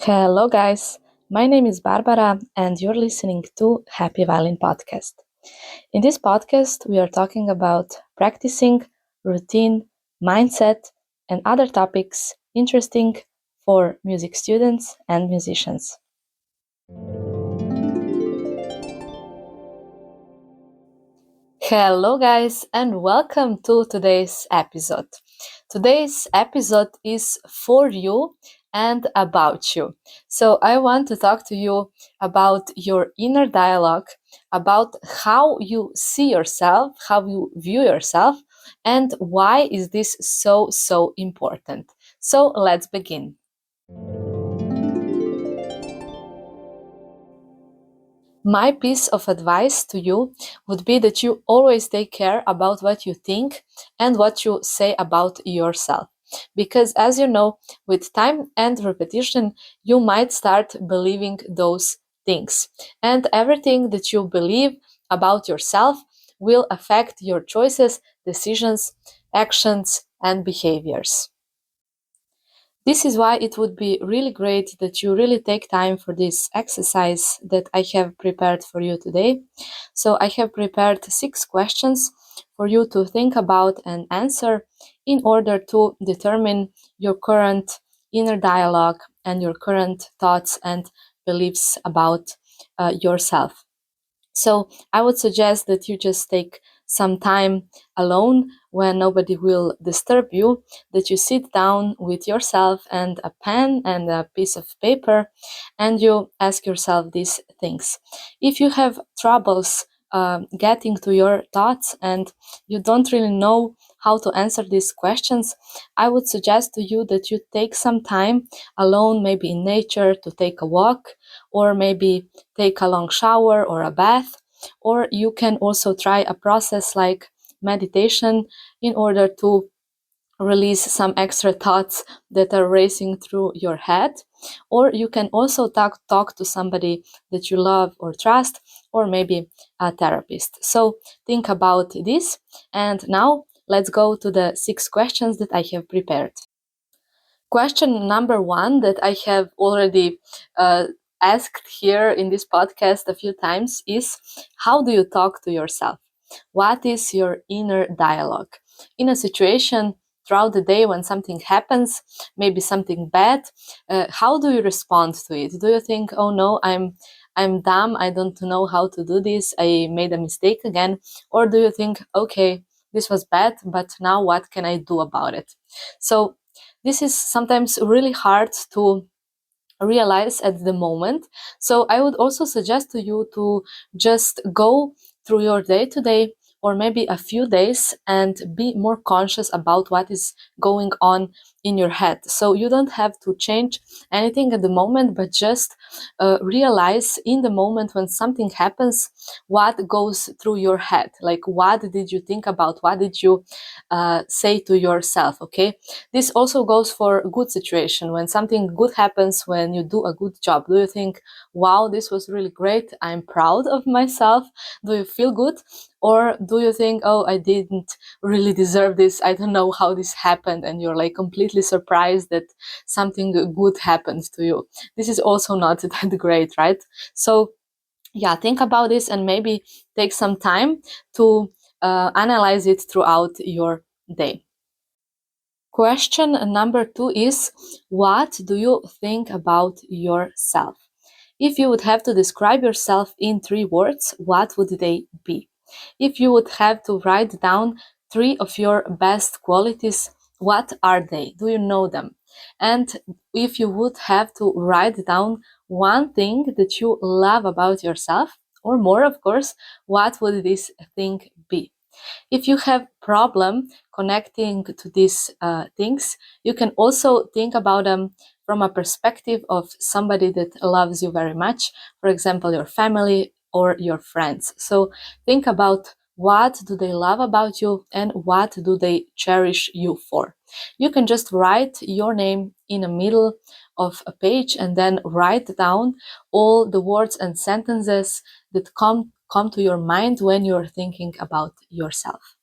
Hello, guys. My name is Barbara, and you're listening to Happy Violin Podcast. In this podcast, we are talking about practicing, routine, mindset, and other topics interesting for music students and musicians. Hello, guys, and welcome to today's episode. Today's episode is for you and about you. So, I want to talk to you about your inner dialogue, about how you see yourself, how you view yourself, and why is this so important. So, let's begin. My piece of advice to you would be that you always take care about what you think and what you say about yourself. Because as you know, with time and repetition, you might start believing those things. And everything that you believe about yourself will affect your choices, decisions, actions, and behaviors. This is why it would be really great that you really take time for this exercise that I have prepared for you today. So, I have prepared 6 questions for you to think about and answer in order to determine your current inner dialogue and your current thoughts and beliefs about yourself. So I would suggest that you just take some time alone when nobody will disturb you, that you sit down with yourself and a pen and a piece of paper, and you ask yourself these things. If you have troubles getting to your thoughts and you don't really know how to answer these questions, I would suggest to you that you take some time alone, maybe in nature, to take a walk, or maybe take a long shower or a bath, or you can also try a process like meditation in order to release some extra thoughts that are racing through your head, or you can also talk to somebody that you love or trust, or maybe a therapist. So think about this, and now let's go to the 6 questions that I have prepared. Question number 1 that I have already asked here in this podcast a few times is: how do you talk to yourself? What is your inner dialogue? In a situation throughout the day when something happens, maybe something bad, how do you respond to it? Do you think, oh no, I'm dumb, I don't know how to do this, I made a mistake again? Or do you think, okay, this was bad, but now what can I do about it? So this is sometimes really hard to realize at the moment. So I would also suggest to you to just go through your day to day, or maybe a few days, and be more conscious about what is going on in your head. So you don't have to change anything at the moment, but just realize in the moment when something happens, what goes through your head. Like, what did you think about? What did you say to yourself? Okay. This also goes for a good situation. When something good happens, when you do a good job, do you think, wow, this was really great, I'm proud of myself? Do you feel good? Or do you think, oh, I didn't really deserve this, I don't know how this happened, and you're like completely surprised that something good happened to you? This is also not that great, right? So yeah, think about this and maybe take some time to analyze it throughout your day. Question number 2 is: what do you think about yourself? If you would have to describe yourself in 3 words, what would they be? If you would have to write down 3 of your best qualities, what are they? Do you know them? And if you would have to write down one thing that you love about yourself, or more, of course, what would this thing be? If you have problem connecting to these things, you can also think about them from a perspective of somebody that loves you very much, for example, your family or your friends. So think about what do they love about you and what do they cherish you for. You can just write your name in the middle of a page and then write down all the words and sentences that come to your mind when you're thinking about yourself.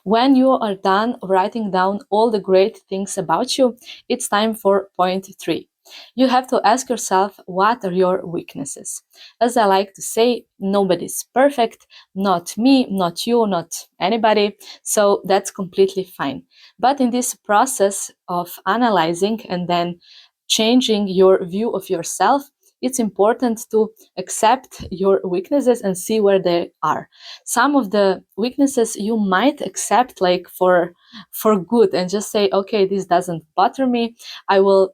When you are done writing down all the great things about you, it's time for point 3. You have to ask yourself, what are your weaknesses? As I like to say, nobody's perfect, not me, not you, not anybody, so that's completely fine. But in this process of analyzing and then changing your view of yourself, it's important to accept your weaknesses and see where they are. Some of the weaknesses you might accept like for good and just say, okay, this doesn't bother me. I will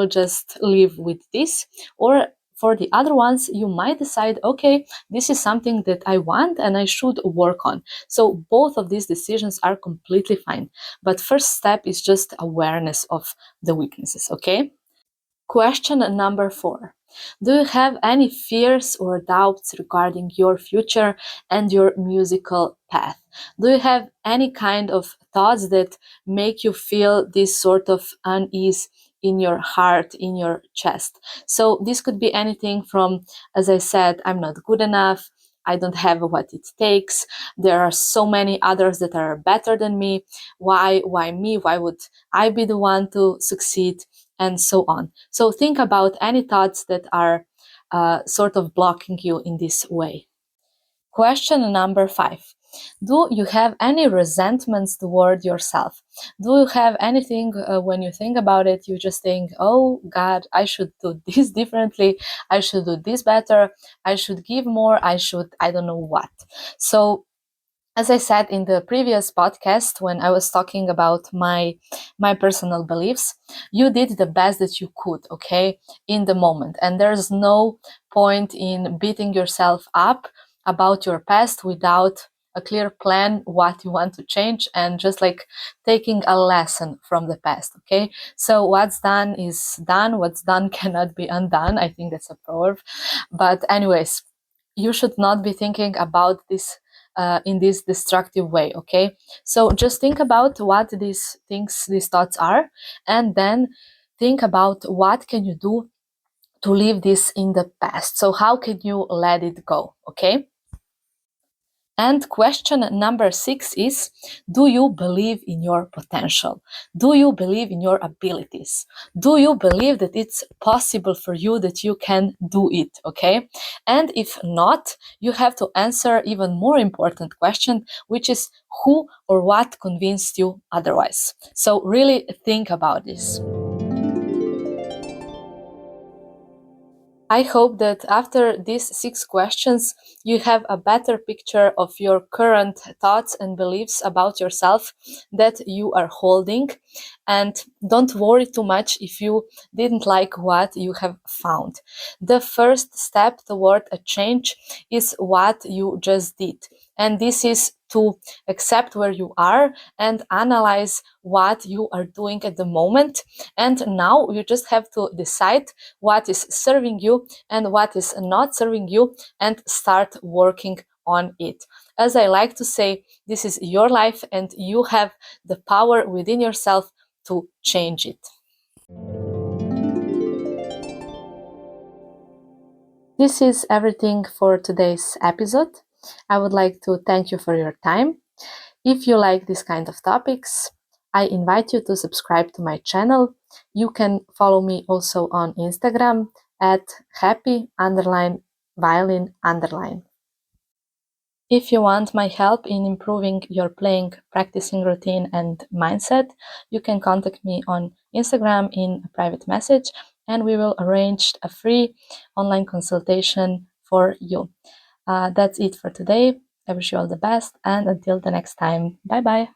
just live with this. Or for the other ones, you might decide, okay, this is something that I want and I should work on. So both of these decisions are completely fine. But first step is just awareness of the weaknesses, okay? Question number 4. Do you have any fears or doubts regarding your future and your musical path? Do you have any kind of thoughts that make you feel this sort of unease in your heart, in your chest? So this could be anything from, as I said, I'm not good enough. I don't have what it takes. There are so many others that are better than me. Why me? Why would I be the one to succeed? And so on. So think about any thoughts that are sort of blocking you in this way. Question number 5. Do you have any resentments toward yourself? Do you have anything when you think about it, you just think, oh God, I should do this differently. I should do this better. I should give more. I don't know what. So as I said in the previous podcast when I was talking about my personal beliefs, you did the best that you could, okay, in the moment. And there's no point in beating yourself up about your past without a clear plan what you want to change and just like taking a lesson from the past, okay? So what's done is done, what's done cannot be undone. I think that's a proverb. But anyways, you should not be thinking about this in this destructive way, okay? So just think about what these things, these thoughts are, and then think about what can you do to leave this in the past. So how can you let it go, okay? And question number 6 is, do you believe in your potential? Do you believe in your abilities? Do you believe that it's possible for you, that you can do it? Okay. And if not, you have to answer even more important question, which is who or what convinced you otherwise? So really think about this. I hope that after these 6 questions, you have a better picture of your current thoughts and beliefs about yourself that you are holding. And don't worry too much if you didn't like what you have found. The first step toward a change is what you just did. And this is to accept where you are and analyze what you are doing at the moment. And now you just have to decide what is serving you and what is not serving you and start working on it. As I like to say, this is your life and you have the power within yourself to change it. This is everything for today's episode. I would like to thank you for your time. If you like this kind of topics, I invite you to subscribe to my channel. You can follow me also on Instagram at happy_violin_. If you want my help in improving your playing, practicing routine and mindset, you can contact me on Instagram in a private message and we will arrange a free online consultation for you. That's it for today. I wish you all the best and until the next time, bye bye.